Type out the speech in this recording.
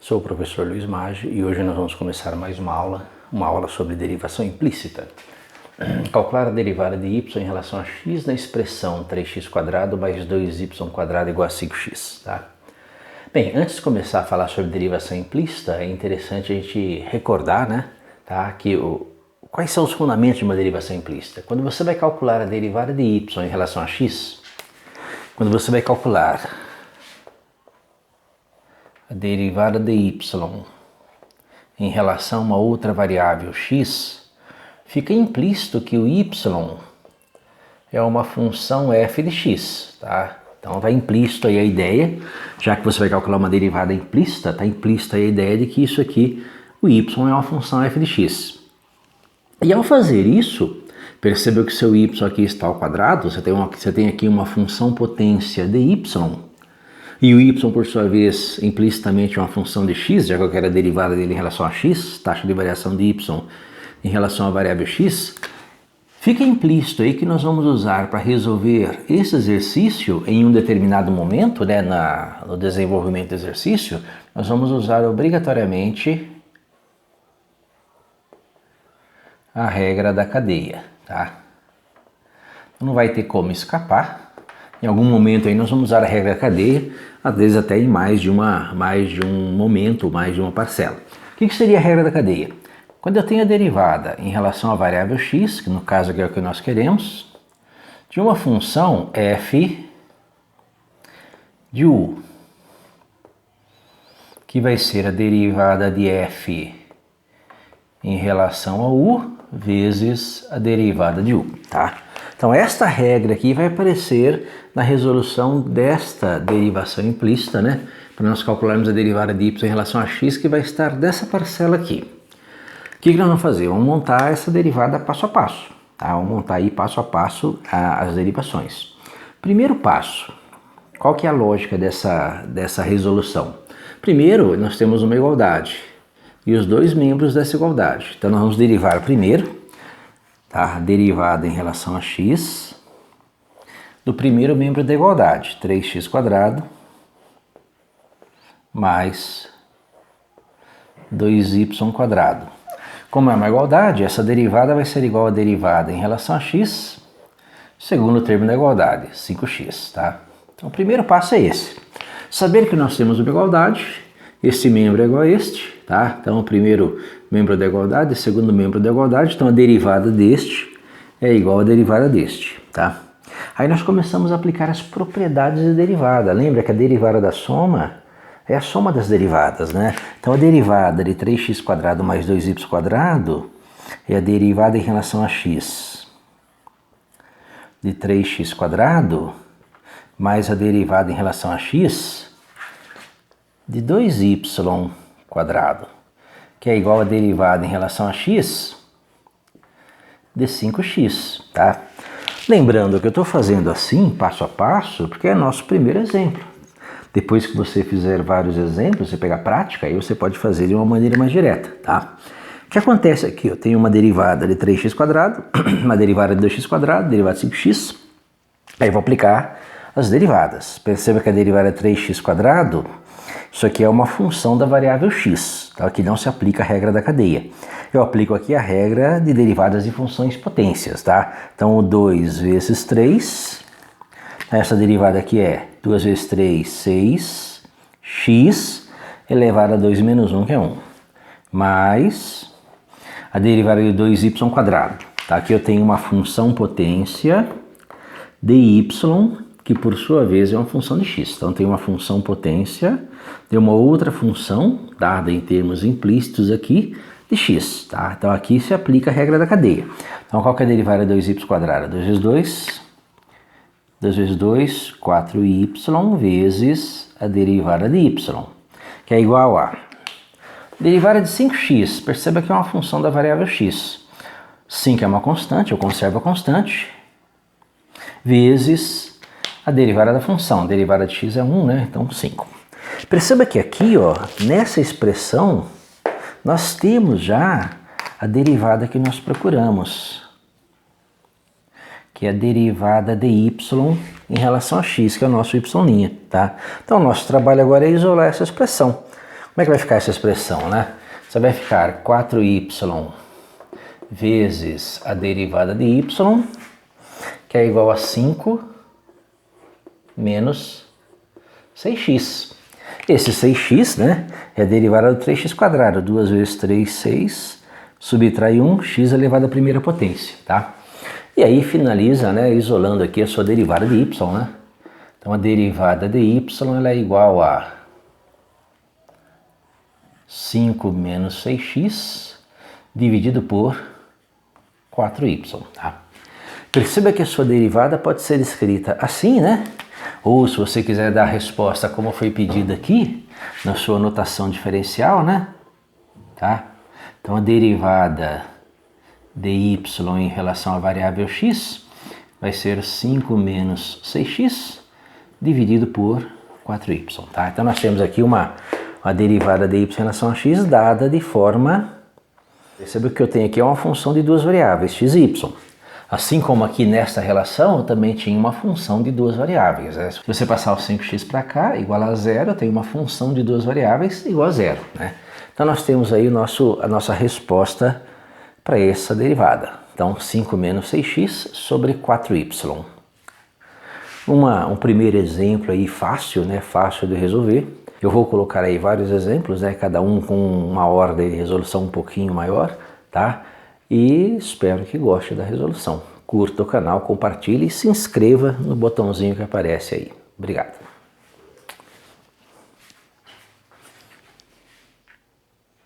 Sou o professor Luiz Maggi e hoje nós vamos começar mais uma aula sobre derivação implícita. Calcular a derivada de y em relação a x na expressão 3x² mais 2y² igual a 5x. Tá? Bem, antes de começar a falar sobre derivação implícita, é interessante a gente recordar, tá, quais são os fundamentos de uma derivação implícita. Quando você vai calcular a derivada de y em relação a x, quando você vai calcular a derivada de y em relação a uma outra variável x, fica implícito que o y é uma função f de x, tá? Então está implícito aí a ideia, já que você vai calcular uma derivada implícita, está implícita aí a ideia de que isso aqui, o y é uma função f de x. E ao fazer isso, perceba que o seu y aqui está ao quadrado, você tem aqui uma função potência de y, e o y, por sua vez, implicitamente é uma função de x, já que eu quero a derivada dele em relação a x, taxa de variação de y em relação à variável x, fica implícito aí que nós vamos usar para resolver esse exercício em um determinado momento, no desenvolvimento do exercício, nós vamos usar obrigatoriamente a regra da cadeia, tá? Não vai ter como escapar. Em algum momento aí nós vamos usar a regra da cadeia, às vezes até em mais de um momento, mais de uma parcela. O que seria a regra da cadeia? Quando eu tenho a derivada em relação à variável x, que no caso aqui é o que nós queremos, de uma função f de u, que vai ser a derivada de f em relação a u vezes a derivada de u, tá? Então esta regra aqui vai aparecer na resolução desta derivação implícita, para nós calcularmos a derivada de y em relação a x, que vai estar dessa parcela aqui. O que nós vamos fazer? Vamos montar essa derivada passo a passo, tá? Vamos montar aí passo a passo as derivações. Primeiro passo, qual que é a lógica dessa resolução? Primeiro, nós temos uma igualdade e os dois membros dessa igualdade. Então nós vamos derivar primeiro, tá? A derivada em relação a x do primeiro membro da igualdade, 3x² mais 2y². Como é uma igualdade, essa derivada vai ser igual à derivada em relação a x, segundo termo da igualdade, 5x, tá? Então o primeiro passo é esse. Saber que nós temos uma igualdade, esse membro é igual a este, tá? Então o primeiro membro da igualdade, o segundo membro da igualdade, então a derivada deste é igual à derivada deste, tá? Aí nós começamos a aplicar as propriedades de derivada. Lembra que a derivada da soma é a soma das derivadas, Então a derivada de 3x² mais 2y² é a derivada em relação a x de 3x² mais a derivada em relação a x de 2y², que é igual a derivada em relação a x de 5x, tá? Lembrando que eu estou fazendo assim, passo a passo, porque é nosso primeiro exemplo. Depois que você fizer vários exemplos, você pegar prática, aí você pode fazer de uma maneira mais direta, tá? O que acontece aqui? Eu tenho uma derivada de 3x², uma derivada de 2x², derivada de 5x, aí eu vou aplicar as derivadas. Perceba que a derivada de 3x², isso aqui é uma função da variável x, tá? Aqui não se aplica a regra da cadeia. Eu aplico aqui a regra de derivadas de funções potências, tá? Então o 2 vezes 3, essa derivada aqui é 2 vezes 3, 6, x elevado a 2 menos 1, que é 1, mais a derivada de 2y². Tá? Aqui eu tenho uma função potência de y, que por sua vez é uma função de x. Então tem uma função potência de uma outra função, dada em termos implícitos aqui, de x. Tá? Então aqui se aplica a regra da cadeia. Então qual que é a derivada de 2y²? 2 vezes 2... 2 vezes 2, 4y vezes a derivada de y, que é igual a derivada de 5x. Perceba que é uma função da variável x. 5 é uma constante, eu conservo a constante, vezes a derivada da função. A derivada de x é 1, Então 5. Perceba que aqui, nessa expressão, nós temos já a derivada que nós procuramos, que é a derivada de y em relação a x, que é o nosso y', tá? Então, o nosso trabalho agora é isolar essa expressão. Como Como é que vai ficar essa expressão, né? Você vai ficar 4y vezes a derivada de y, que é igual a 5 menos 6x. Esse 6x, né, é a derivada do 3x². 2 vezes 3, 6. Subtrai 1, x elevado à primeira potência, tá? E aí finaliza, né, isolando aqui a sua derivada de y, né? Então a derivada de y ela é igual a 5 menos 6x dividido por 4y, tá? Perceba que a sua derivada pode ser escrita assim, né? Ou se você quiser dar a resposta como foi pedido aqui, na sua notação diferencial, né? Tá? Então a derivada de y em relação à variável x vai ser 5 menos 6x dividido por 4y, tá? Então nós temos aqui uma derivada de y em relação a x dada de forma... Perceba que eu tenho aqui uma função de duas variáveis, x e y. Assim como aqui nesta relação, eu também tinha uma função de duas variáveis. Né? Se você passar o 5x para cá, igual a zero, eu tenho uma função de duas variáveis igual a zero. Né? Então nós temos aí a nossa resposta para essa derivada. Então 5 menos 6x sobre 4y. Um primeiro exemplo aí fácil, né? Fácil de resolver. Eu vou colocar aí vários exemplos, né? Cada um com uma ordem de resolução um pouquinho maior, tá? E espero que goste da resolução. Curta o canal, compartilhe e se inscreva no botãozinho que aparece aí. Obrigado.